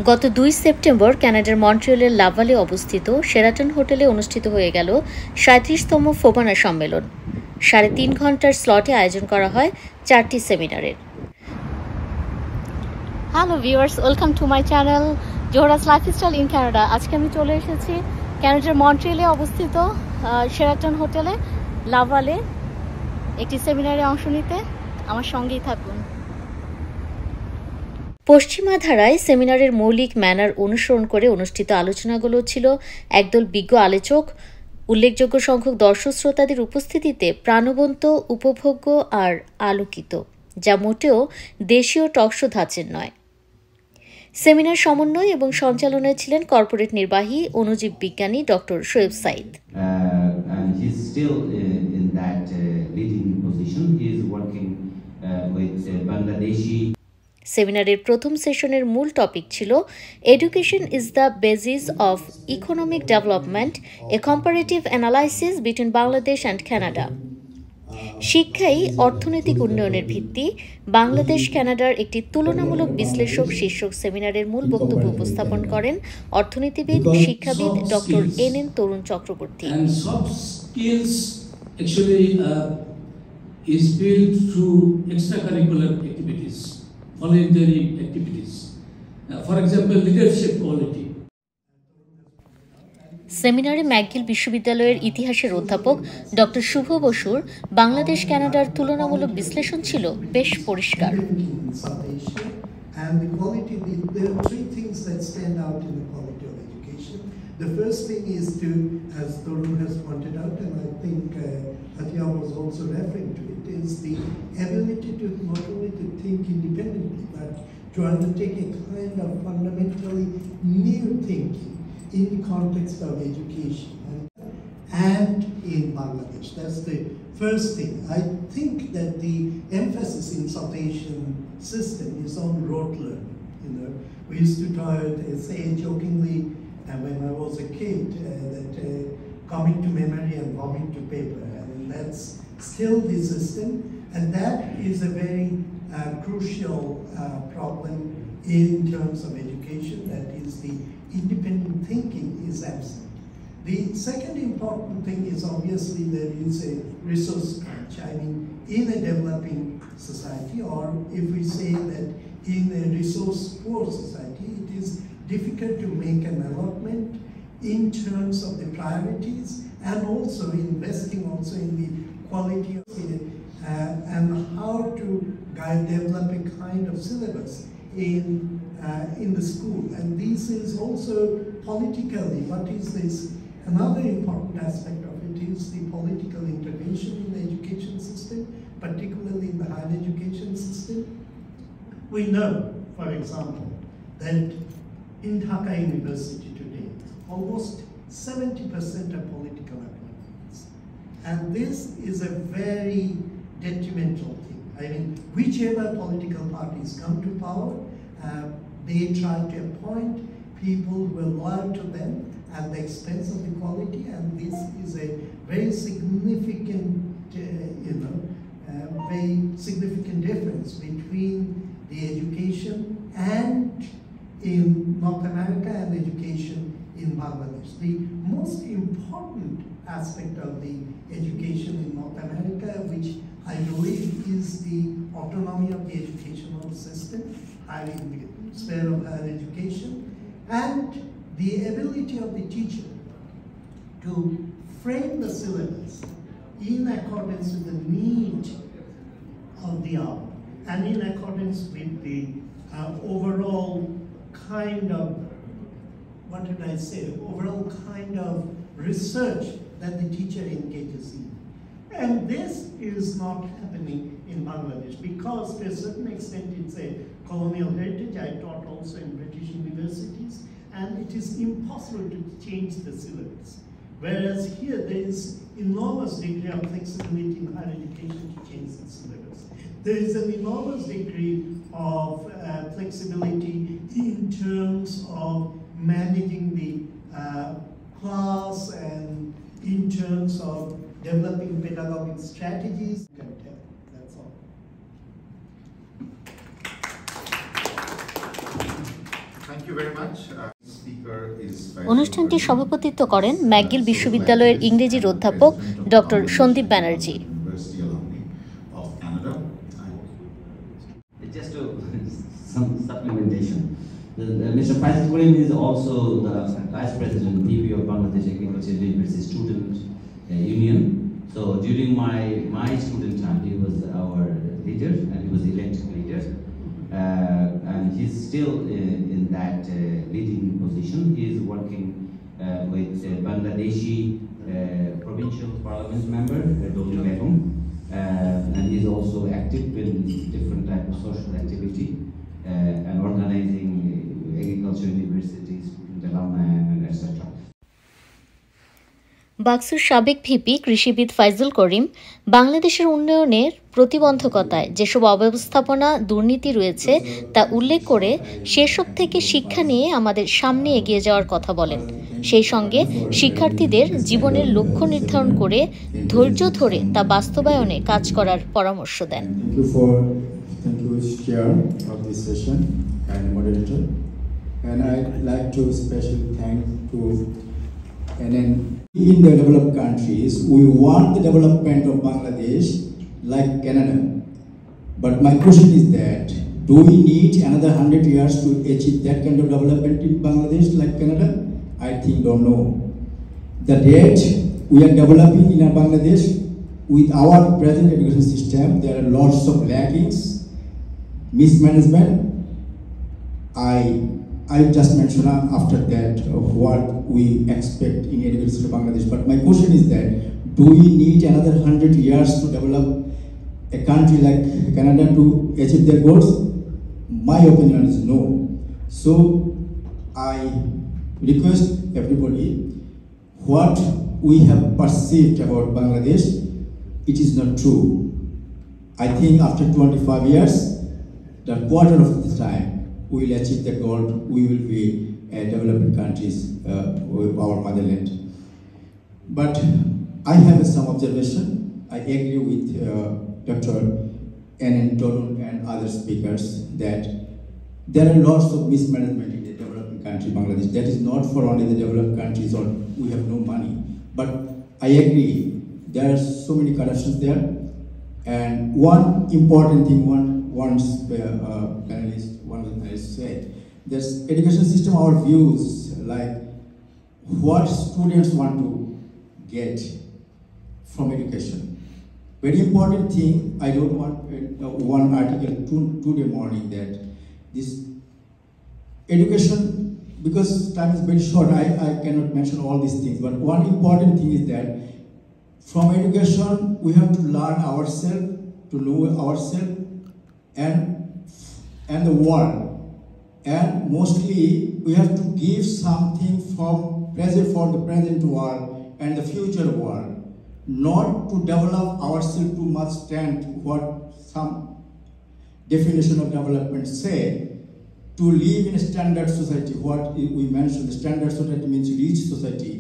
গত ২ সেপ্টেম্বর কানাডার মন্ট্রিয়ালের লাভালে অবস্থিত শেরাটন হোটেলে অনুষ্ঠিত হয়ে গেল ৩৭তম ফোবানা সম্মেলন। ৩.৫ ঘন্টার স্লটে আয়োজন করা হয় ৪টি সেমিনারের। Hello viewers, welcome to my channel Zohra's lifestyle in Canada. আজকে আমি চলে এসেছি কানাডার মন্ট্রিয়ালে অবস্থিত শেরাটন হোটেলে লাভালে একটি সেমিনারে অংশ নিতে। আমার সঙ্গেই থাকুন। পশ্চিমা ধারায় সেমিনারের মৌলিক ম্যানার অনুসরণ করে অনুষ্ঠিত আলোচনাগুলো ছিল একদল বিজ্ঞ আলোচক, উল্লেখযোগ্য সংখ্যক দর্শক শ্রোতাদের উপস্থিতিতে প্রাণবন্ত, উপভোগ্য আর আলোকিত, যা মোটেও দেশীয় টকশো ধাঁচের নয়। সেমিনার সমন্বয় এবং সঞ্চালনায় ছিলেন কর্পোরেট নির্বাহী অণুজীব বিজ্ঞানী ডক্টর শোয়েব সাইদ। সেমিনারের প্রথম সেশনের মূল টপিক ছিল education is the basis of economic development, A comparative analysis between Bangladesh and Canada. শিক্ষাই অর্থনৈতিক উন্নয়নের ভিত্তি, বাংলাদেশ কানাডার একটি তুলনামূলক বিশ্লেষক শীর্ষক সেমিনারের মূল বক্তব্য উপস্থাপন করেন অর্থনীতিবিদ, শিক্ষাবিদ doctor N Tarun Chakraborty. Is built through extracurricular activities, voluntary activities. For example, leadership quality. সেমিনারে ম্যাকগিল বিশ্ববিদ্যালয়ের ইতিহাসের অধ্যাপক ডক্টর শুভ বসুর বাংলাদেশ কানাডার তুলনামূলক বিশ্লেষণ ছিল বেশ পরিষ্কার। The first thing is to, as Torun has pointed out, and I think Atya was also referring to it, is the ability to not only to think independently, but to undertake a kind of fundamentally new thinking in the context of education and in Bangladesh. That's the first thing. I think that the emphasis in South Asian system is on rote learning. You know, we used to say jokingly, and when I was a kid, that coming to memory and vomit to paper, and that's still the system, and that is a very crucial problem in terms of education. That is, the independent thinking is absent. The second important thing is obviously there is a resource crunch. I mean, in a developing society, or if we say that in a resource poor society, it is difficult to make an allotment in terms of the priorities and also investing also in the quality of it and how to develop a kind of syllabus in the school. And this is also politically, what is this? Another important aspect of it is the political intervention in the education system, particularly in the higher education system. We know, for example, that in Dhaka University today, almost 70% are political appointments. And this is a very detrimental thing. I mean, whichever political parties come to power, they try to appoint people who are loyal to them at the expense of the quality, and this is a very significant, very significant difference between the education and in North America and education in Bangladesh. The most important aspect of the education in North America, which I believe is the autonomy of the educational system, in the sphere of higher education, and the ability of the teacher to frame the syllabus in accordance with the need of the hour and in accordance with the overall kind of, what did I say, overall kind of research that the teacher engages in. And this is not happening in Bangladesh because to a certain extent it's a colonial heritage. I taught also in British universities, and it is impossible to change the syllabus. Whereas here there is enormous degree of flexibility in higher education to change the syllabus. There is an enormous degree of flexibility in terms of managing the class and in terms of developing pedagogic strategies. That's all. Thank you. you very much. Speaker is অনুষ্ঠানটি সভাপতিত্ব করেন McGill বিশ্ববিদ্যালয়ের ইংরেজির অধ্যাপক doctor Sandeep Banerjee. University alumni of Canada. Just some supplementation. Mr. Faisal Karim is also the Vice President PV of Bangladesh Agriculture University Student Union. So during my student time, he was our leader and he was elected leader. And he's still in that leading position. He is working with Bangladeshi provincial parliament member, Dr. Begum. And he's also active in different type of social activity and organizing agriculture universities, student alumni, and etc. বাক্সুর সাবেক VP কৃষিবিদ ফাইজুল করিম বাংলাদেশের উন্নয়নের প্রতিবন্ধকতায় যেসব অব্যবস্থাপনা দুর্নীতি রয়েছে তা উল্লেখ করে সেসব থেকে শিক্ষা নিয়ে আমাদের সামনে এগিয়ে যাওয়ার কথা বলেন। সেই সঙ্গে শিক্ষার্থীদের জীবনের লক্ষ্য নির্ধারণ করে ধৈর্য ধরে তা বাস্তবায়নে কাজ করার পরামর্শ দেন। Thank you, Chair of this session and moderator. And I'd like to especially thank to in the developed countries, we want the development of Bangladesh like Canada. But my question is that, do we need another 100 years to achieve that kind of development in Bangladesh like Canada? I think don't know. The rate we are developing in Bangladesh with our present education system, there are lots of lackings, mismanagement. I just mentioned after that what we expect in education in Bangladesh. But my question is that, do we need another 100 years to develop a country like Canada to achieve their goals? My opinion is no. So I request everybody, what we have perceived about Bangladesh, it is not true. I think after 25 years, the quarter of the time, we will achieve the goal, we will be developing countries with our motherland. But I have some observation. I agree with Dr. N. Torun and other speakers that there are lots of mismanagement in the developing country, Bangladesh. That is not for only the developed countries or we have no money. But I agree, there are so many corruptions there. And one important thing, one panelist said, this education system, our views, like what students want to get from education. Very important thing, I don't want one article today morning that this education, because time is very short, I cannot mention all these things, but one important thing is that from education, we have to learn ourselves, to know ourselves and the world. And mostly, we have to give something from present for the present world and the future world, not to develop ourselves too much stand what some definition of development say, to live in a standard society. What we mentioned, the standard society means rich society.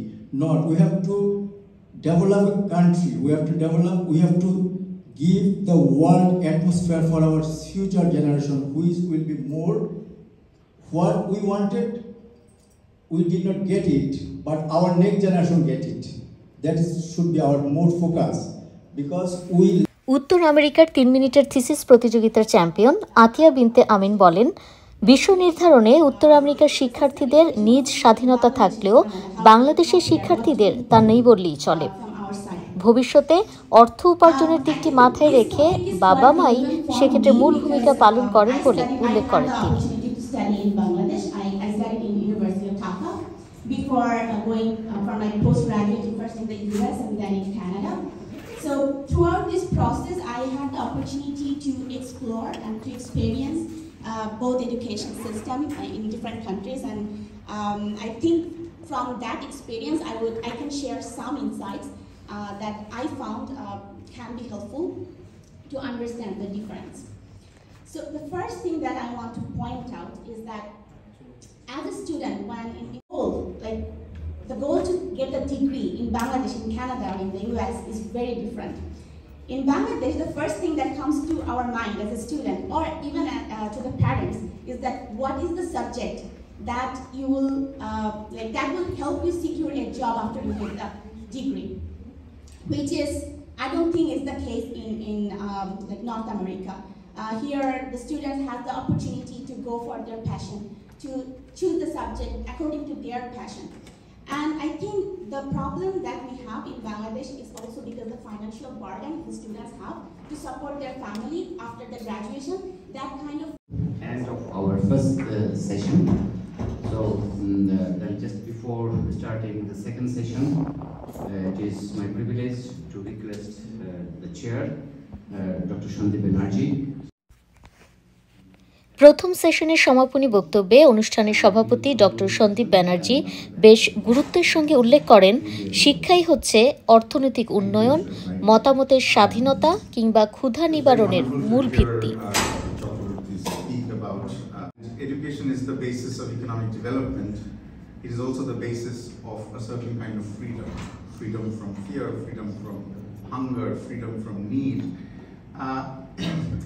Not, we have to develop a country, we have to give the world atmosphere for our future generation, which will be more. What we wanted, we did not get it, but our next generation get it. That should be our more focus, because we. উত্তর আমেরিকার 3 মিনিটের thesis প্রতিযোগিতার champion আতিয়া বিনতে আমিন বলেন, বিশ্ব নির্ধারণে উত্তর আমেরিকার শিক্ষার্থীদের নিজ স্বাধীনতা থাকলেও বাংলাদেশের শিক্ষার্থীদের তা নেই বললেই চলে। ভবিষ্যতে অর্থ উপার্জনের দিকটি মাথায় রেখে বাবা মাই সেক্ষেত্রে মূল ভূমিকা পালন করেন বলে উল্লেখ করেন তিনি। Study in Bangladesh. I studied in University of Dhaka before going for my postgraduate first in the US and then in Canada. So throughout this process, I had the opportunity to explore and to experience both education system in different countries, and I think from that experience, I can share some insights that I found can be helpful to understand the difference. So the first thing that I want to point out is that as a student, when in goal, like the goal to get a degree in Bangladesh, in Canada, or in the US is very different. In Bangladesh, the first thing that comes to our mind as a student, or even to the parents, is that what is the subject that you will that will help you secure a job after you get the degree, which is I don't think is the case in like North America. Here, the students have the opportunity to go for their passion, to choose the subject according to their passion. And I think the problem that we have in Bangladesh is also because the financial burden the students have to support their family after the graduation. That kind of end of our first session. So then just before starting the second session, it is my privilege to request the chair, Dr. Sandip Banerjee. প্রথম সেশনের সমাপনী বক্তব্যে অনুষ্ঠানের সভাপতি doctor Sandeep Banerjee বেশ গুরুত্বের সঙ্গে উল্লেখ করেন, শিক্ষাই হচ্ছে অর্থনৈতিক উন্নয়ন, মতামতের স্বাধীনতা কিংবা ক্ষুধা নিবারণের মূল ভিত্তি। Education is the basis of economic development. It is also the basis of a certain kind of freedom. Freedom from fear, freedom from hunger, freedom from need.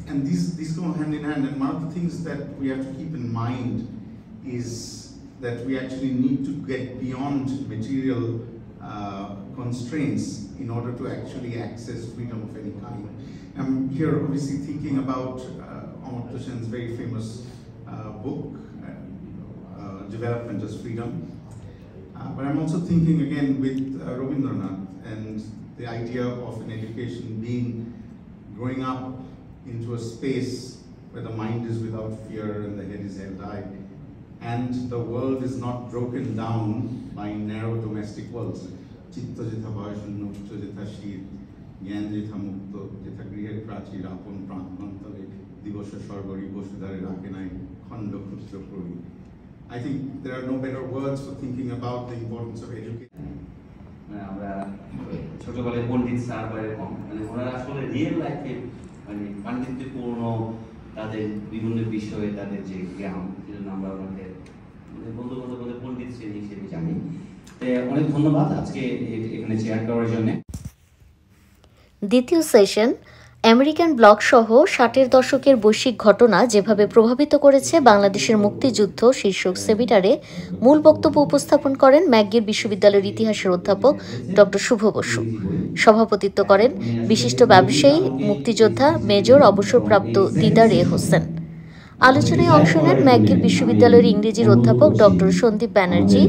And these go hand in hand. And one of the things that we have to keep in mind is that we actually need to get beyond material constraints in order to actually access freedom of any kind. I'm here obviously thinking about Amartya Sen's very famous book, Development as Freedom. But I'm also thinking again with Rabindranath and the idea of an education being growing up into a space where the mind is without fear and the head is held high, and the world is not broken down by narrow domestic worlds. Chitta jetha bhayashunno, chitta jetha shir, gyan jetha mukto, jetha griher prachir, apon pran mantale, divosha sargori, boshudare rakhe nai, khanda khuchro kori. I think there are no better words for thinking about the importance of education. আমরা ছোটবেলায় পণ্ডিত sir বা এরকম মানে ওনারা আসলে real লাইফে মানে পাণ্ডিত্যপূর্ণ তাদের বিভিন্ন বিষয়ে তাদের যে জ্ঞান সেজন্য আমরা ওনাকে মানে বলতে বলতে পণ্ডিত শ্রেণী হিসেবে জানি। অনেক ধন্যবাদ আজকে এখানে চেয়ার করার জন্য। দ্বিতীয় সেশন আমেরিকান ব্লক সহ 60-এর দশকের বৈশ্বিক ঘটনা যেভাবে প্রভাবিত করেছে বাংলাদেশের মুক্তিযুদ্ধ শীর্ষক সেমিনারে মূল বক্তব্য উপস্থাপন করেন ম্যাকগিল বিশ্ববিদ্যালয়ের ইতিহাসের অধ্যাপক ডক্টর শুভ বসু। সভাপতিত্ব করেন বিশিষ্ট ব্যবসায়ী মুক্তিযোদ্ধা মেজর অবসরপ্রাপ্ত দিদার এ হোসেন। আলোচনায় অংশ নেন ম্যাকগিল বিশ্ববিদ্যালয়ের ইংরেজির অধ্যাপক ডক্টর সন্দীপ ব্যানার্জি,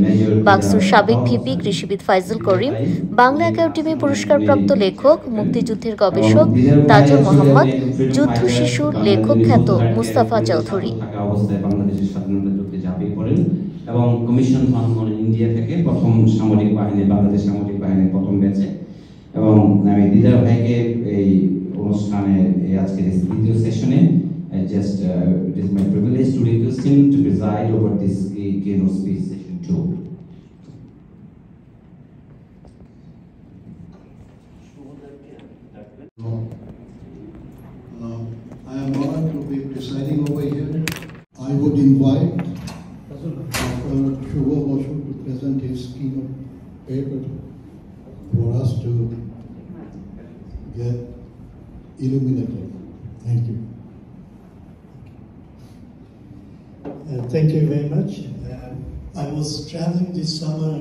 বাক্সুর সাবেক ভিপি কৃষিবিদ ফাইজুল করিম, বাংলা একাডেমি পুরস্কারপ্রাপ্ত লেখক, মুক্তিযুদ্ধের গবেষক তাজুল মোহাম্মদ, যুদ্ধ শিশুর লেখক খ্যাত মুস্তাফা চৌধুরী এবং কমিশন ফর ইন্ডিয়া থেকে প্রথম সামরিক বাহিনী বাংলাদেশ সামরিক বাহিনীর প্রথম ব্যাচে। এবং আমি দিদার ভাইকে এই অনুষ্ঠানে আজকের দ্বিতীয় সেশনে it is my privilege to request him to preside over this keynote speech session too. I am honored to be presiding over here. I would invite Dr. Shubha Basu to present his keynote paper for us to get illuminated. Thank you. Thank you very much. I was traveling this summer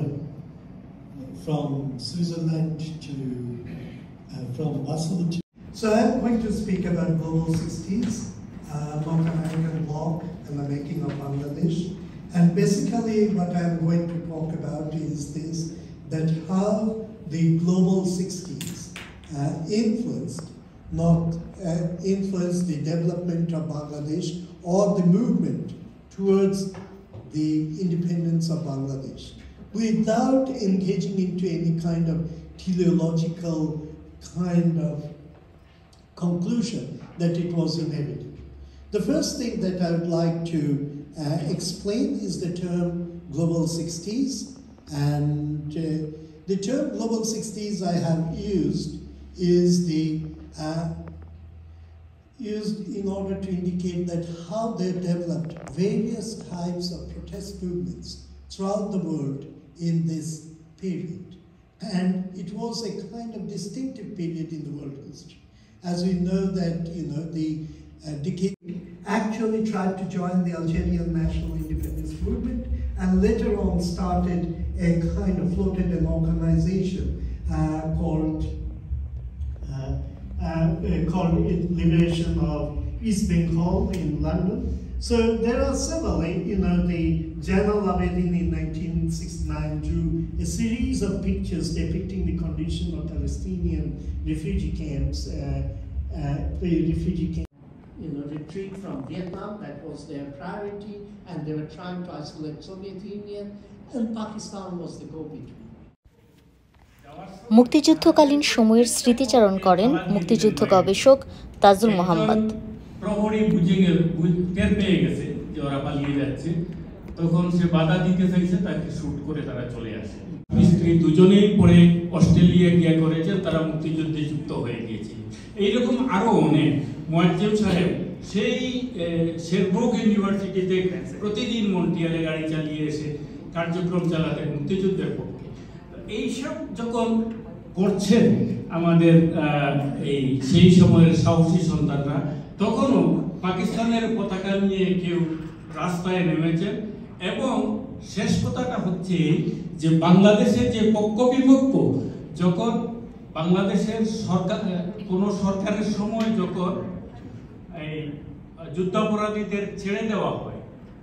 from Switzerland to from Basel to. So I'm going to speak about Global 60s, North American bloc, and the making of Bangladesh. And basically, what I'm going to talk about is this: that how the Global 60s influenced the development of Bangladesh or the movement towards the independence of Bangladesh, without engaging into any kind of teleological kind of conclusion that it was inevitable. The first thing that I would like to explain is the term Global 60s, and the term Global 60s I have used is used in order to indicate that how they developed various types of protest movements throughout the world in this period. And it was a kind of distinctive period in the world history. As we know that, the decade actually tried to join the Algerian national independence movement and later on started a kind of floated an organization called Liberation of East Bengal in London. So there are several, the Jainal Abedin in 1969 drew a series of pictures depicting the condition of Palestinian refugee camps, retreat from Vietnam, that was their priority, and they were trying to isolate Soviet Union, and Pakistan was the go-between. মুক্তিযুদ্ধকালীন সময়ের স্মৃতিচারণ করেন মুক্তিযুদ্ধ গবেষক তাজুল মোহাম্মদ। প্রহরী টের পেয়ে গেছে যে ওরা পালিয়ে যাচ্ছে, তখন সে বাধা দিতে চাইছে, তাকে শুট করে তারা চলে আসে। স্ত্রী দুজনেই পরে অস্ট্রেলিয়া গিয়ে করেছেন, তারা মুক্তিযুদ্ধে যুক্ত হয়ে গিয়েছে। এইরকম আরো অনেক। মুয়াজ্জেম সাহেব সেই শেরব্রুক ইউনিভার্সিটিতে প্রতিদিন মন্ট্রিয়ালে গাড়ি চালিয়ে এসে কার্যক্রম চালাতেন মুক্তিযুদ্ধের পক্ষে। এইসব যখন করছেন আমাদের সেই সময়ের সাহসী সন্তানরা, তখনও পাকিস্তানের পতাকা নিয়ে কেউ রাস্তায় নেমেছেন। এবং শেষ কথাটা হচ্ছে যে বাংলাদেশের যে পক্ষ বিপক্ষ, যখন বাংলাদেশের সরকার কোনো সরকারের সময় যখন এই যুদ্ধাপরাধীদের ছেড়ে দেওয়া হয়,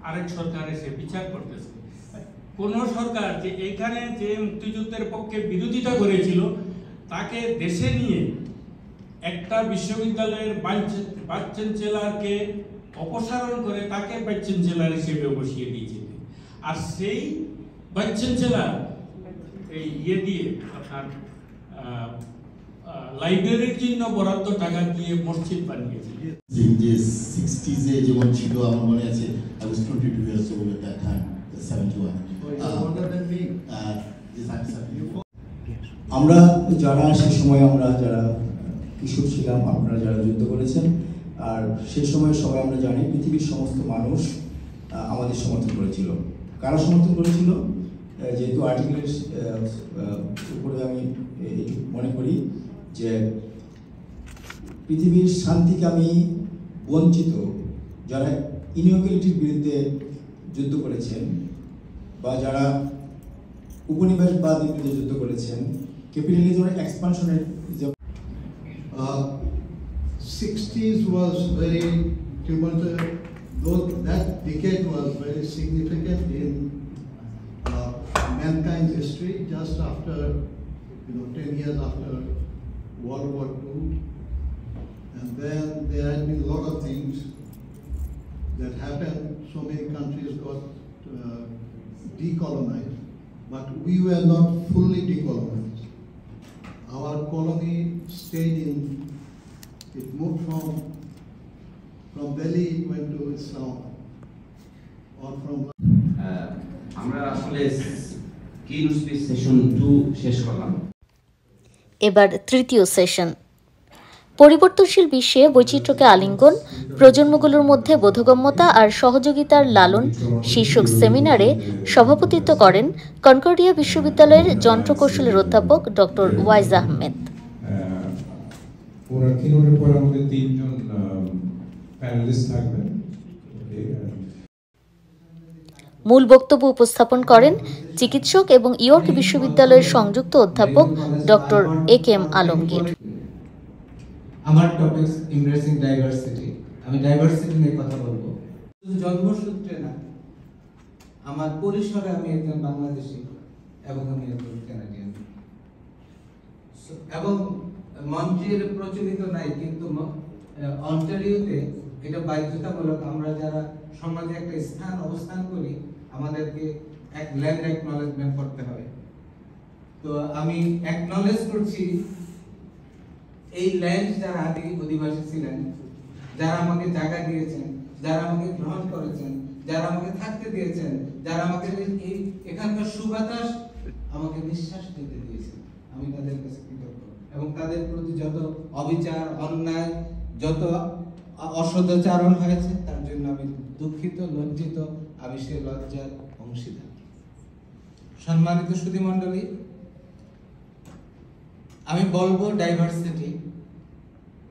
আরেক সরকার এসে বিচার করতেছে। কোন সরকার যে এখানে যে মুক্তিযুদ্ধের পক্ষে বিরোধিতা করেছিল তাকে দেশে নিয়ে একটা বিশ্ববিদ্যালয়ের ভাইস চ্যান্সেলরকে অপসারণ করে তাকে ভাইস চ্যান্সেলর হিসেবে বসিয়ে দিয়েছিল। আর সেই ভাইস চ্যান্সেলর এই দিয়ে আপনার লাইব্রেরির জন্য বরাদ্দ টাকা দিয়ে মসজিদ বানিয়েছে। যে 60s এ যেমন ছিল, আমার মনে আছে I was 22 years old at that time, 71. আমরা যারা সেই সময় আমরা যারা কিশোর ছিলাম, আপনারা যারা যুদ্ধ করেছেন, আর সেই সময় সবাই আমরা জানি পৃথিবীর সমস্ত মানুষ আমাদের সমর্থন করেছিল। কারা সমর্থন করেছিল? যেহেতু আর্টিকেলের উপরে আমি মনে করি যে পৃথিবীর শান্তিকামী বঞ্চিত যারা ইনইকুয়ালিটির বিরুদ্ধে যুদ্ধ করেছেন, বা যারা উপনিবেশবাদের বিরুদ্ধে যুদ্ধ করেছেন, ক্যাপিটালিজমের এক্সপানশনের 60s was very tumultuous, though that decade was very significant in mankind's history, just after 10 years after World War II. And then there had been a lot of things that happened. So many countries got decolonized, but we were not fully decolonized. Our colony stayed in, it moved from Delhi, it went to Islam, or from আমরা আসলে কিউন speech session 2 শেষ করলাম। এবার তৃতীয় session, পরিবর্তনশীল বিশ্বে বৈচিত্র্যকে আলিঙ্গন, প্রজন্মগুলোর মধ্যে বোধগম্যতা আর সহযোগিতার লালন শীর্ষক সেমিনারে সভাপতিত্ব করেন কনকর্ডিয়া বিশ্ববিদ্যালয়ের যন্ত্রকৌশলের অধ্যাপক ডক্টর ওয়াইজ আহমেদ। মূল বক্তব্য উপস্থাপন করেন চিকিৎসক এবং ইয়র্ক বিশ্ববিদ্যালয়ের সংযুক্ত অধ্যাপক ডক্টর এ.কে.এম. আলমগীর। আমার টপিক এমব্রেসিং ডাইভার্সিটি। আমি ডাইভার্সিটি নিয়ে কথা বলবো। জন্মসূত্রে না, আমার পরিসরে আমি একজন বাংলাদেশি এবং আমি একজন কানাডিয়ান। এবং মন্ট্রিয়ালে প্রচলিত নাই, কিন্তু অন্টারিওতে এটা বাধ্যতামূলক। আমরা যারা সমাজে একটা স্থান অবস্থান করি, আমাদেরকে এক ল্যান্ড অ্যাকনলেজমেন্ট করতে হবে। তো আমি অ্যাকনলেজ করছি এই ল্যান্ড যারা আদি অধিবাসী ছিলেন, যারা আমাকে জায়গা দিয়েছেন, যারা আমাকে গ্রহণ করেছেন, যারা আমাকে থাকতে দিয়েছেন, যারা আমাকে এই এখানকার সুবাতাস আমাকে নিঃশ্বাস দিতে দিয়েছেন, আমি তাদের কাছে কৃতজ্ঞ। এবং তাদের প্রতি যত অবিচার, অন্যায়, যত অসদাচরণ হয়েছে, তার জন্য আমি দুঃখিত, লজ্জিত, আমি সেই লজ্জার অংশীদার। সম্মানিত সুধীমণ্ডলী, আমি বলবো ডাইভার্সিটি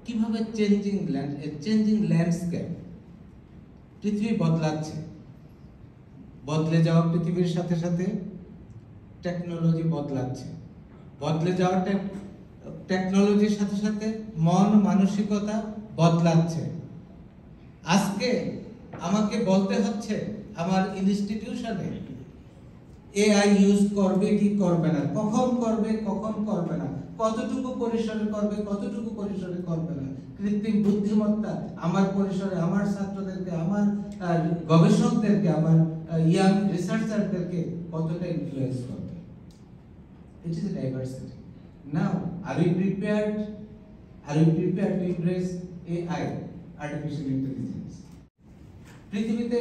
কিভাবে চেঞ্জিং ল্যান্ডস্কেপ, পৃথিবী বদলাচ্ছে, বদলে যাওয়া পৃথিবীর সাথে সাথে টেকনোলজি বদলাচ্ছে, বদলে যাওয়া টেকনোলজির সাথে সাথে মন মানসিকতা বদলাচ্ছে। আজকে আমাকে বলতে হচ্ছে আমার ইনস্টিটিউশনে এআই ইউজ করবে কি করবে না, কখন করবে কখন করবে না, কতটুকু পরিসরে করবে কতটুকু পরিসরে করবে না। কৃত্রিম বুদ্ধিমত্তা আমার পরিসরে আমার ছাত্রদেরকে, আমার গবেষকদেরকে, আমার ইয়াং রিসার্চারদেরকে কতটা ইনফ্লুয়েন্স করবে। It is a diversity. Now, are we prepared? Are we prepared to embrace AI, artificial intelligence? পৃথিবীতে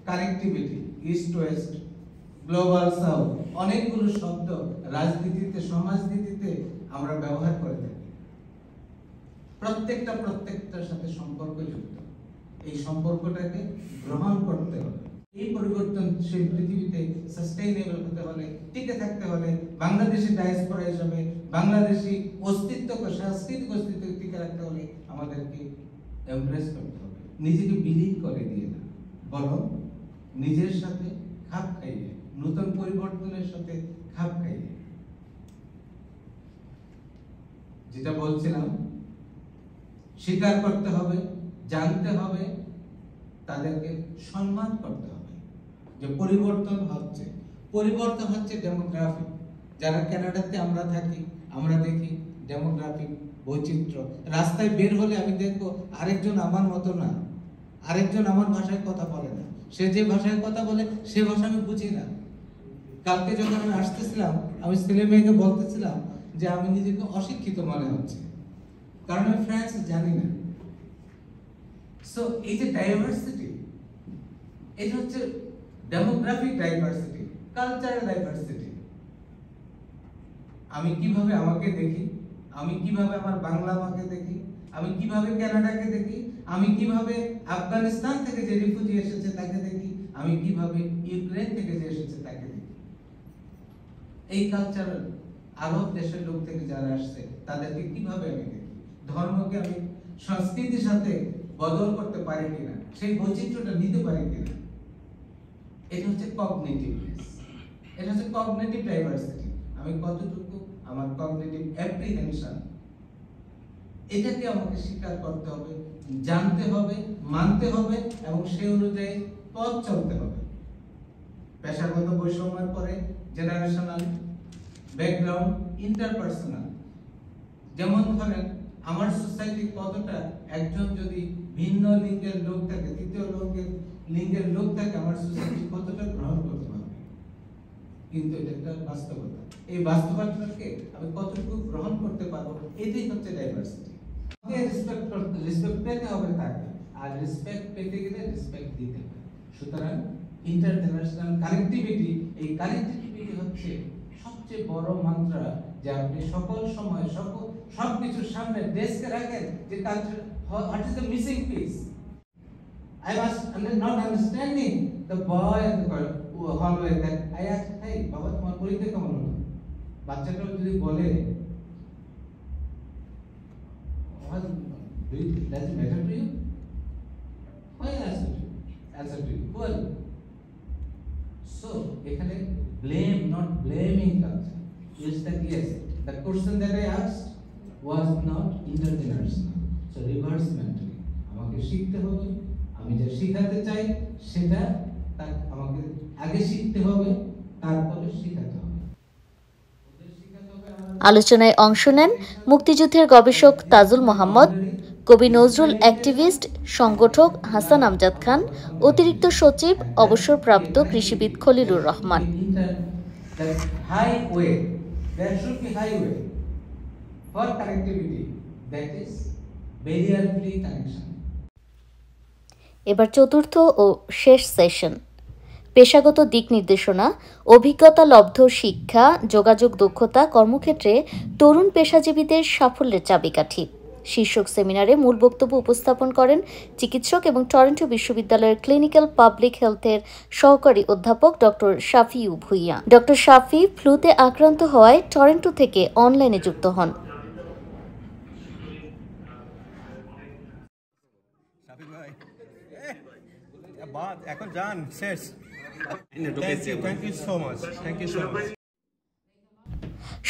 connectivity, east West, global south, অনেকগুলো শব্দ রাজনীতিতে সমাজনীতিতে আমরা ব্যবহার করে থাকি। প্রত্যেকটার সাথে সম্পর্কযুক্ত। এই সম্পর্কটাকে গ্রহণ করতে হবে। এই পরিবর্তনশীল পৃথিবীতে সাস্টেইনেবল হতে হলে, টিকে থাকতে হলে, বাংলাদেশি ডায়াসপোরা হিসেবে বাংলাদেশি অস্তিত্বকে, সাংস্কৃতিক অস্তিত্ব টিকে রাখতে হলে আমাদেরকে এমব্রেস করতে হবে। নিজেকে বিলীন করে দিয়ে না, বরং নিজের সাথে খাপ খাইয়ে, নতুন পরিবর্তনের সাথে খাপ খাইয়ে। যেটা বলছিলাম, স্বীকার করতে হবে, জানতে হবে, তাদেরকে সম্মান করতে হবে যে পরিবর্তন হচ্ছে ডেমোগ্রাফিক। যারা কানাডাতে আমরা থাকি, আমরা দেখি ডেমোগ্রাফিক বৈচিত্র্য। রাস্তায় বের হলে আমি দেখবো আরেকজন আমার মতো না, আরেকজন আমার ভাষায় কথা বলে না, সে যে ভাষায় কথা বলে সে ভাষা আমি বুঝি না। কালকে যখন আমি আসতেছিলাম, আমি ছেলে মেয়েকে বলতেছিলাম যে আমি নিজেকে অশিক্ষিত মনে হচ্ছে, কারণ আমি ফ্রান্স জানি না। সো এই যে ডাইভার্সিটি, এটা হচ্ছে ডেমোগ্রাফিক ডাইভার্সিটি, কালচারাল ডাইভার্সিটি। আমি কিভাবে আমাকে দেখি, আমি কিভাবে আমার বাংলা মাকে দেখি, আমি কিভাবে কানাডাকে দেখি, আমি কিভাবে আফগানিস্তান থেকে যে রিফিউজি এসেছে তাকে দেখি, আমি কিভাবে ইউক্রেন থেকে যে এসেছে তাকে দেখি। এই কালচারাল আরব দেশের লোক থেকে যারা আসছে তাদেরকে কিভাবে আমি দেখি, ধর্মকে আমি সংস্কৃতির সাথে বদল করতে পারি কিনা, সেই বৈচিত্র্যটা নিতে পারি কিনা। এটা হচ্ছে কগনিটিভনেস, এটা হচ্ছে কগনিটিভ ডাইভার্সিটি। আমি কতটুকু আমার কগনিটিভ অ্যাপ্রিহেনশন, এটাকে আমাকে স্বীকার করতে হবে, জানতে হবে, মানতে হবে এবং সেই অনুযায়ী পথ চলতে হবে। পেশাগত বৈষম্যের পরে জেনারেশনাল ব্যাকগ্রাউন্ড, ইন্টারপার্সোনাল। যেমন ধরেন আমার সোসাইটি কতটা, একজন যদি ভিন্ন লিঙ্গের লোক থাকে, তৃতীয় লিঙ্গের লোক থাকে, আমার সোসাইটি কতটা গ্রহণ করতে পারবে। কিন্তু এটা একটা বাস্তবতা। এই বাস্তবতাকে আমি কতটুকু গ্রহণ করতে পারবো, এটাই হচ্ছে ডাইভার্সিটি। রেসপেক্ট পেতে হবে তাকে, আর রেসপেক্ট পেতে গেলে রেসপেক্ট দিতে হবে। সুতরাং ইন্টারন্যাশনাল কানেক্টিভিটি, এই কানেক্টিভিটি হচ্ছে সবচেয়ে বড় মাত্রা, যে আপনি সকল সময় সবকিছুর সামনে ডেস্কে রাখেন যে culture, what is the missing piece. I was not understanding the boy and the girl hallway that I asked, hey, বাবা তোমার পরীক্ষা কেমন হলো? বাচ্চাটা যদি বলে, does it matter to you? Why answer to you? Who are you? So, এখানে blame, not blaming culture. Yes, that yes, the question that I asked was not intergenerational. So, reverse mentally. আমাকে শিখতে হবে, আমি যা শিখাতে চাই সেটা আমাকে আগে শিখতে হবে, তারপরে শিখাতে হবে। আলোচনায় অংশ নেন মুক্তিযুদ্ধের গবেষক তাজুল মোহাম্মদ, কবি নজরুল অ্যাক্টিভিস্ট সংগঠক হাসান আমজাদ খান, অতিরিক্ত সচিব অবসরপ্রাপ্ত কৃষিবিদ খলিলুর রহমান। এবার চতুর্থ ও শেষ সেশন, পেশাগত দিক নির্দেশনা, অভিজ্ঞতা লব্ধ শিক্ষা, যোগাযোগ দক্ষতা, কর্মক্ষেত্রে তরুণ পেশাজীবীদের সাফল্যের চাবিকাঠি শীর্ষক সেমিনারে মূল বক্তব্য উপস্থাপন করেন চিকিৎসক এবং টরন্টো বিশ্ববিদ্যালয়ের ক্লিনিক্যাল পাবলিক হেলথের সহকারী অধ্যাপক ডক্টর শাফিউ ভুইয়া। ডক্টর শাফি ফ্লুতে আক্রান্ত হওয়ায় টরন্টো থেকে অনলাইনে যুক্ত হন। এখন যান শেষ। Thank you so much. Thank you so much.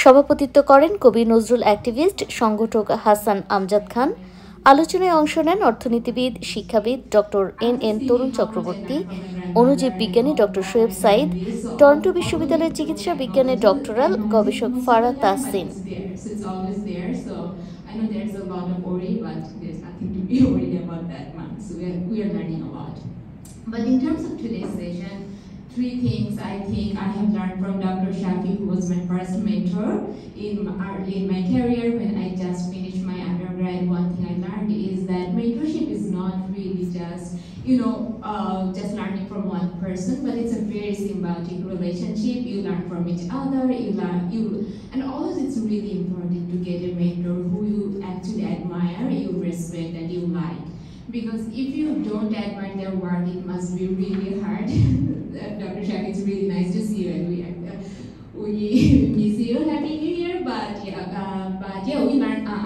সভাপতিত্ব করেন কবি নজরুল অ্যাক্টিভিস্ট সংগঠক হাসান আমজাদ খান। আলোচনায় অংশ নেন অর্থনীতিবিদ, শিক্ষাবিদ ডক্টর এন তরুণ চক্রবর্তী, অণুজীব বিজ্ঞানী ডক্টর শোয়েব সাইদ, টরন্টো বিশ্ববিদ্যালয়ের চিকিৎসা বিজ্ঞানের ডক্টরাল গবেষক ফারা Tahsin. I know there's a lot of worry, but there's nothing to be worried about that much. So we are learning a lot. But in terms of today's session, 3 things I think I have learned from Dr. Shafi, who was my first mentor early in my career when I just finished my undergrad. One thing I learned is that mentorship is not really just, just learning from one person, but it's a very symbiotic relationship. You learn from each other, and always it's really important to get a mentor who you actually admire, you respect, and you like. Because if you don't admire their work, it must be really hard. Dr. Shafi, it's really nice to see you, and we miss you having you here. But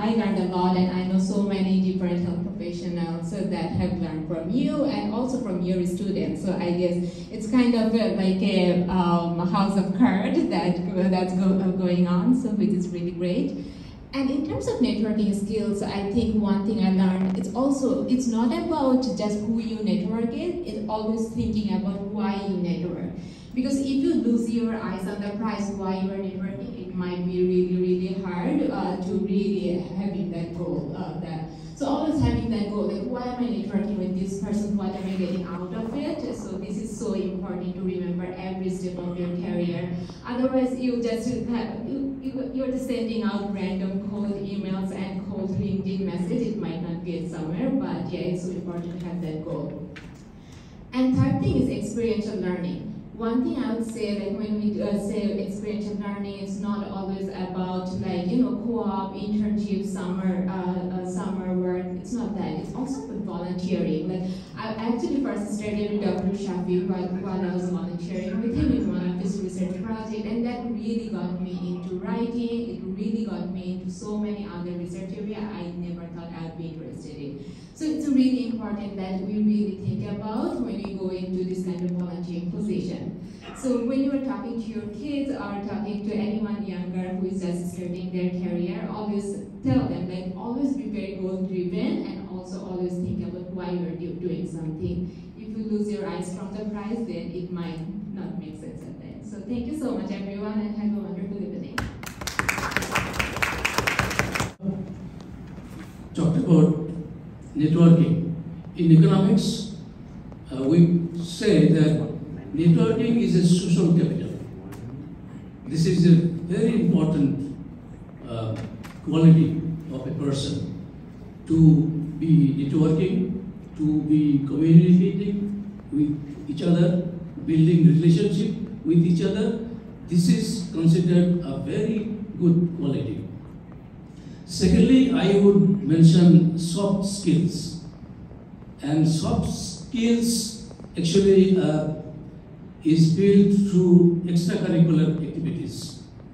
I learned a lot, and I know so many different health professionals that have learned from you and also from your students. So I guess it's kind of like a house of cards that's going on, so which is really great. And in terms of networking skills, I think one thing I learned, it's not about just who you network with, it's always thinking about why you network. Because if you lose your eyes on the prize why you are networking, it might be really, really hard to really having that goal. So always having that goal, like why am I networking with this person, what am I getting out of it? So this is so important to remember every step of your career. Otherwise you're just sending out random cold emails and cold LinkedIn messages, it might not get somewhere, but yeah, it's so important to have that goal. And third thing is experiential learning. One thing I would say, like when we say experiential learning, it's not always about co-op, internship, summer work. It's not that. It's also about volunteering. Like I actually first started with Dr. Shafi while I was volunteering with him in one of his research projects, and that really got me into writing. It really got me into so many other research areas I never thought I'd be interested in. So it's really important that we really think about when we go into this kind of volunteering position. So when you are talking to your kids or talking to anyone younger who is just starting their career, always tell them, like, always be very goal-driven and also always think about why you are doing something. If you lose your eyes from the prize, then it might not make sense at the end. So thank you so much, everyone, and have a wonderful evening. Talked about networking. In economics, we say that networking is a social capital. This is a very important quality of a person, to be networking, to be communicating with each other, building relationship with each other. This is considered a very good quality. Secondly, I would mention soft skills. And soft skills actually is built through extracurricular activities,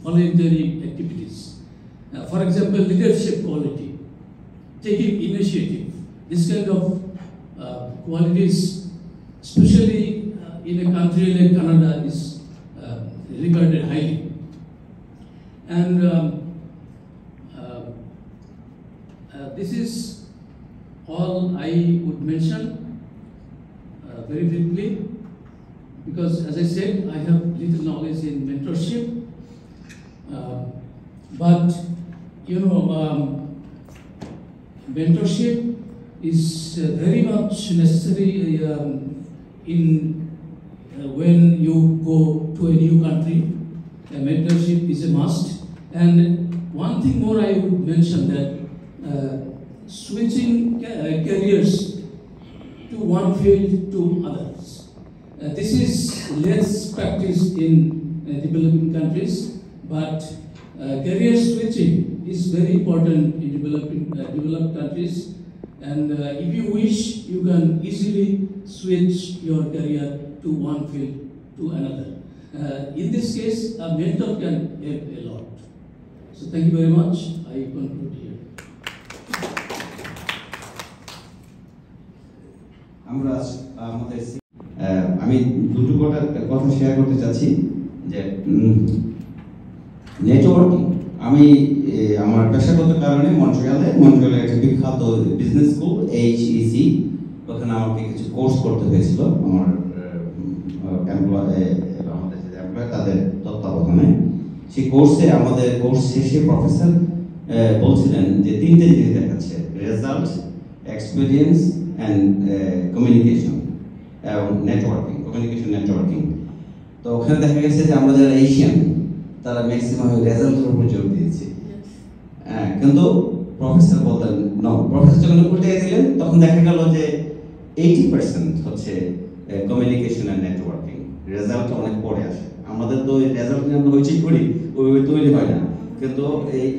voluntary activities. For example, leadership quality, taking initiative. This kind of qualities, especially in a country like Canada, is regarded highly. And this is all I would mention very briefly, because as I said, I have little knowledge in mentorship, but mentorship is very much necessary when you go to a new country. Mentorship is a must. And one thing more I would mention, that switching careers to one field to others. This is less practiced in developing countries, but career switching is very important in developed countries. And if you wish, you can easily switch your career to one field to another. In this case, a mentor can help a lot. So thank you very much. I conclude here. আমি দুটো কথা একটা কথা share করতে চাচ্ছি যে networking. আমি আমার পেশাগত কারণে মন্ট্রিয়ালে একটা বিখ্যাত বিজনেস স্কুল HEC, ওখানে আমাকে কিছু কোর্স করতে হয়েছিল আমার আমাদের যে এমপ্লয় তাদের তত্ত্বাবধানে। সেই কোর্সে আমাদের কোর্স শেষে প্রফেসর বলছিলেন যে 3টে জিনিস দেখাচ্ছে: রেজাল্ট, এক্সপিরিয়েন্স অ্যান্ড কমিউনিকেশন এবং নেটওয়ার্কিং, কমিউনিকেশন নেটওয়ার্কিং। তো ওখানে দেখা গেছে যে আমরা যারা এশিয়ান তারা ম্যাক্সিমাম রেজাল্টের উপর জোর দিয়েছি। হ্যাঁ, কিন্তু প্রফেসর বলতেন প্রফেসর যখন উল্টে দিলেন তখন দেখা গেল যে 80% হচ্ছে কমিউনিকেশন অ্যান্ড নেটওয়ার্কিং, রেজাল্ট অনেক পরে আসে। আমাদের তো রেজাল্ট নিয়ে আমরা হইচই করি, ওইভাবে তৈরি হয় না। কিন্তু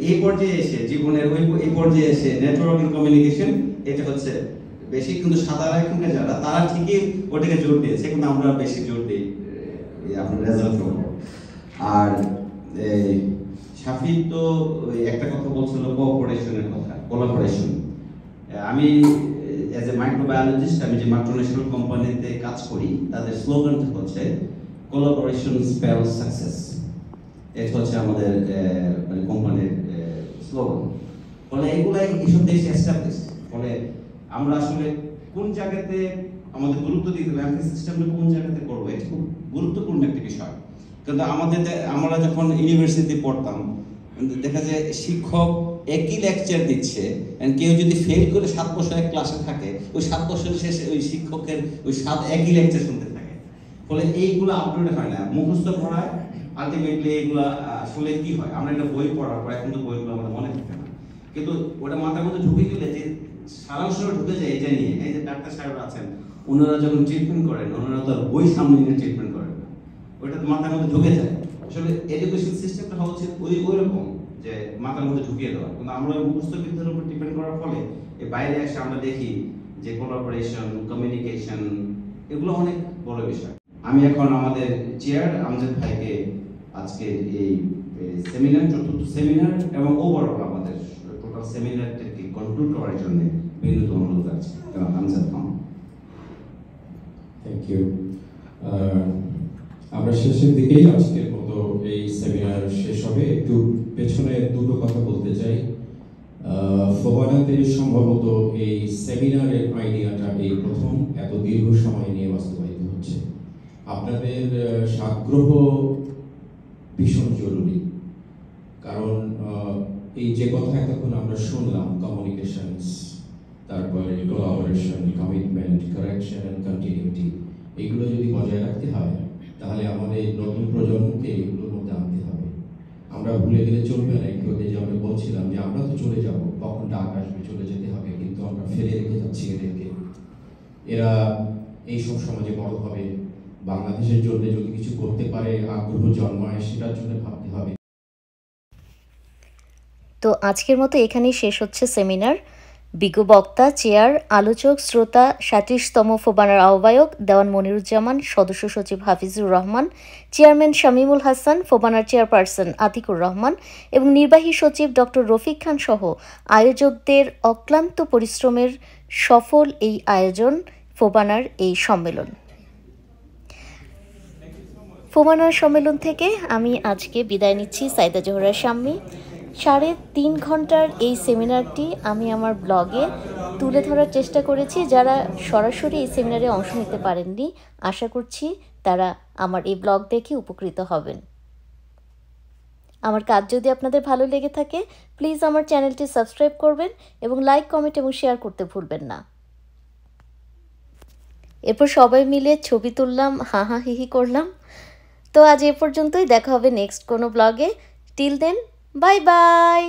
এই পর্যায়ে এসে জীবনের এই পর্যায়ে এসে নেটওয়ার্কিং কমিউনিকেশন এটা হচ্ছে বেশি, কিন্তু সাধারণ এখনকার যারা তারা ঠিকই ওটাকে জোর দিয়েছে, কিন্তু আমরা বেশি জোর দিই আপনার রেজাল্টের উপর। আর শাফি তো একটা কথা বলছিল কোঅপারেশনের কথা, কোলাবোরেশন। আমি অ্যাজ এ মাইক্রোবায়োলজিস্ট, আমি যে মাল্টিন্যাশনাল কোম্পানিতে কাজ করি তাদের স্লোগানটা হচ্ছে কোলাবোরেশন স্পেলস সাকসেস। এটা হচ্ছে আমাদের মানে কোম্পানির স্লোগান। ফলে এগুলাই এইসব দেশে এস্টাবলিশ। ফলে আমরা আসলে কোন জায়গাতে আমাদের গুরুত্ব দিতে হবে, এমপি সিস্টেমটা কোন জায়গাতে করবো, এটা খুব গুরুত্বপূর্ণ একটা বিষয়। কিন্তু আমরা যখন ইউনিভার্সিটিতে পড়তাম দেখা যায় শিক্ষক একই লেকচার দিচ্ছে, কেউ যদি ফেল করে 7 বছর এক ক্লাসে থাকে, ওই 7 বছরের শেষে ওই শিক্ষকের ওই একই লেকচার শুনতে থাকে। ফলে এইগুলো আপডেট হয় না, মুখস্থ পড়ায় আলটিমেটলি এইগুলো আসলে কি হয়, আমরা একটা বই পড়ার পর এখন তো বইগুলো আমাদের মনে থাকে না, কিন্তু ওটা মাথার মধ্যে ঢুকে গেলে যে সারাংশটা ঢুকে যায় এটা নিয়ে। এই যে ডাক্তার সাহেবরা আছেন, ওনারা যখন ট্রিটমেন্ট করেন ওনারা তো বই সামনে নিয়ে ট্রিটমেন্ট করেন না, ওইটা তো মাথার মধ্যে ঢুকে যায়। আসলে এডুকেশন সিস্টেমটা হওয়া উচিত ওই রকম যে মাথার মধ্যে ঢুকিয়ে দেওয়া। কিন্তু আমরা মুখস্থ বিদ্যার উপর ডিপেন্ড করার ফলে এই বাইরে এসে আমরা দেখি যে কোলাবোরেশন, কমিউনিকেশন এগুলো অনেক বড় বিষয়। আমি এখন আমাদের চেয়ার আমজাদ ভাইকে আজকে এই সেমিনার, চতুর্থ সেমিনার এবং ওভারঅল আমাদের টোটাল সেমিনারটাকে কনক্লুড করার জন্য বিনীত অনুরোধ আছে। আমজাদ খান। Thank you. আমরা শেষের দিকেই আজকের মতো এই সেমিনার শেষ হবে। একটু পেছনে দুটো কথা বলতে চাই। ফোবানাতে সম্ভবত এই সেমিনারের আইডিয়াটা এই প্রথম এত দীর্ঘ সময় নিয়ে বাস্তবায়িত হচ্ছে। আপনাদের আগ্রহ ভীষণ জরুরি, কারণ এই যে কথা এতক্ষণ আমরা শুনলাম, কমিউনিকেশনস, তারপরে collaboration, commitment, correction and continuity, এগুলো যদি বজায় রাখতে হয় তাহলে আমাদের নতুন প্রজন্মকে এগুলোর মধ্যে আনতে হবে। আমরা ভুলে গেলে চলবে না। একটু আগে যে আমরা বলছিলাম যে আমরা তো চলে যাব, কখন ডাক আসবে, চলে যেতে হবে, কিন্তু আমরা ফেলে রেখে যাচ্ছি এদেরকে। এরা এই সব সমাজে বড় হবে, বাংলাদেশের জন্য যদি কিছু করতে পারে, আগ্রহ জন্মায়, সেটার জন্য ভাবতে হবে। তো আজকের মতো এখানেই শেষ হচ্ছে সেমিনার। বিজ্ঞ বক্তা, চেয়ার, আলোচক, শ্রোতা, 37তম ফোবানার আহ্বায়ক দেওয়ান মনিরুজ্জামান, সদস্য সচিব হাফিজুর রহমান, চেয়ারম্যান শামীমুল হাসান, ফোবানার চেয়ারপারসন আতিকুর রহমান এবং নির্বাহী সচিব ডক্টর রফিক খান সহ আয়োজকদের অক্লান্ত পরিশ্রমের সফল এই আয়োজন ফোবানার এই সম্মেলন। ফোবানার সম্মেলন থেকে আমি আজকে বিদায় নিচ্ছি, সাইদা জোহরা শাম্মী। 3.5 ঘন্টার এই সেমিনারটি আমি আমার ব্লগে তুলে ধরার চেষ্টা করেছি। যারা সরাসরি এই সেমিনারে অংশ নিতে পারেননি, আশা করছি তারা আমার এই ব্লগ দেখে উপকৃত হবেন। আমার কাজ যদি আপনাদের ভালো লেগে থাকে, প্লিজ আমার চ্যানেলটি সাবস্ক্রাইব করবেন এবং লাইক, কমেন্ট এবং শেয়ার করতে ভুলবেন না। এরপর সবাই মিলে ছবি তুললাম, হাহা হিহি করলাম। তো আজ এ পর্যন্তই, দেখা হবে নেক্সট কোনো ব্লগে। Till then, bye by.